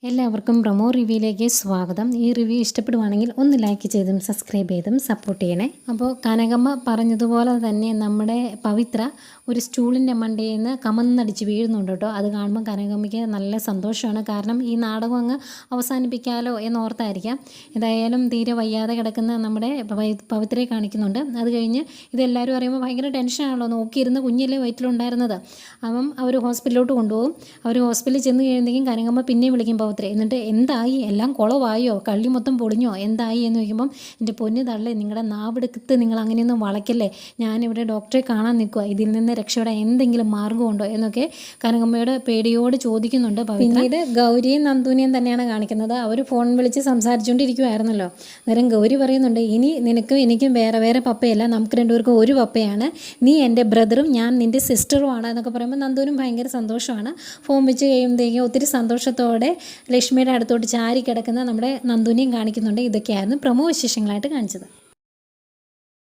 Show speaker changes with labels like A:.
A: എല്ലാവർക്കും പ്രൊമോ റിവ്യൂയിലേക്ക് സ്വാഗതം. ഈ റിവ്യൂ ഇഷ്ടപ്പെടുവാണെങ്കിൽ ഒന്ന് ലൈക്ക് ചെയ്തും സബ്സ്ക്രൈബ് ചെയ്തും സപ്പോർട്ട് ചെയ്യണേ. അപ്പോൾ കനകമ്മ പറഞ്ഞതുപോലെ തന്നെ നമ്മുടെ പവിത്ര ഒരു സ്റ്റൂളിൻ്റെ മണ്ടയിൽ നിന്ന് കമന്നടിച്ച് വീഴുന്നുണ്ട് കേട്ടോ. അത് കാണുമ്പോൾ കനകമ്മയ്ക്ക് നല്ല സന്തോഷമാണ്. കാരണം ഈ നാടകം അങ്ങ് അവസാനിപ്പിക്കാമല്ലോ എന്നോർത്തായിരിക്കാം. ഏതായാലും തീരെ വയ്യാതെ കിടക്കുന്ന നമ്മുടെ പവിത്രയെ കാണിക്കുന്നുണ്ട്. അത് കഴിഞ്ഞ് ഇതെല്ലാവരും അറിയുമ്പോൾ ഭയങ്കര ടെൻഷനാണല്ലോ. നോക്കിയിരുന്ന് കുഞ്ഞില്ലേ വയറ്റിലുണ്ടായിരുന്നത്. അവർ ഹോസ്പിറ്റലിലോട്ട് കൊണ്ടുപോകും. അവർ ഹോസ്പിറ്റലിൽ ചെന്ന് കഴിയുമ്പോഴേക്കും കനകമ്മ പിന്നെയും വിളിക്കും പവിത്ര. എന്നിട്ട് എന്തായി, എല്ലാം കുളവായോ, കള്ളി മൊത്തം പൊളിഞ്ഞോ, എന്തായി എന്ന് ചോദിക്കുമ്പം എൻ്റെ പൊന്നു തള്ളേ, നിങ്ങളുടെ നാവെടുത്ത് നിങ്ങൾ അങ്ങനെയൊന്നും വളയ്ക്കല്ലേ, ഞാനിവിടെ ഡോക്ടറെ കാണാൻ നിൽക്കുക, ഇതിൽ നിന്ന് രക്ഷപ്പെടാൻ എന്തെങ്കിലും മാർഗ്ഗമുണ്ടോ എന്നൊക്കെ കനകമ്മയോട് പേടിയോട് ചോദിക്കുന്നുണ്ട്. പിന്നീട് ഗൗരിയും നന്ദുവിനെയും തന്നെയാണ് കാണിക്കുന്നത്. അവർ ഫോൺ വിളിച്ച് സംസാരിച്ചുകൊണ്ടിരിക്കുമായിരുന്നല്ലോ. അന്നേരം ഗൗരി പറയുന്നുണ്ട്, ഇനി നിനക്കും എനിക്കും വേറെ വേറെ പപ്പയല്ല, നമുക്ക് രണ്ടുപേർക്കും ഒരു പപ്പയാണ്, നീ എൻ്റെ ബ്രദറും ഞാൻ നിൻ്റെ സിസ്റ്ററുമാണ് എന്നൊക്കെ പറയുമ്പോൾ നന്ദുവിനും ഭയങ്കര സന്തോഷമാണ്. ഫോൺ വെച്ച് കഴിയുമ്പോഴത്തേക്കും ഒത്തിരി സന്തോഷത്തോടെ ലക്ഷ്മിയുടെ അടുത്തോട്ട് ചാരി കിടക്കുന്ന നമ്മുടെ നന്ദുവിനെയും കാണിക്കുന്നുണ്ട്. ഇതൊക്കെയായിരുന്നു പ്രമോ വിശേഷങ്ങളായിട്ട് കാണിച്ചത്.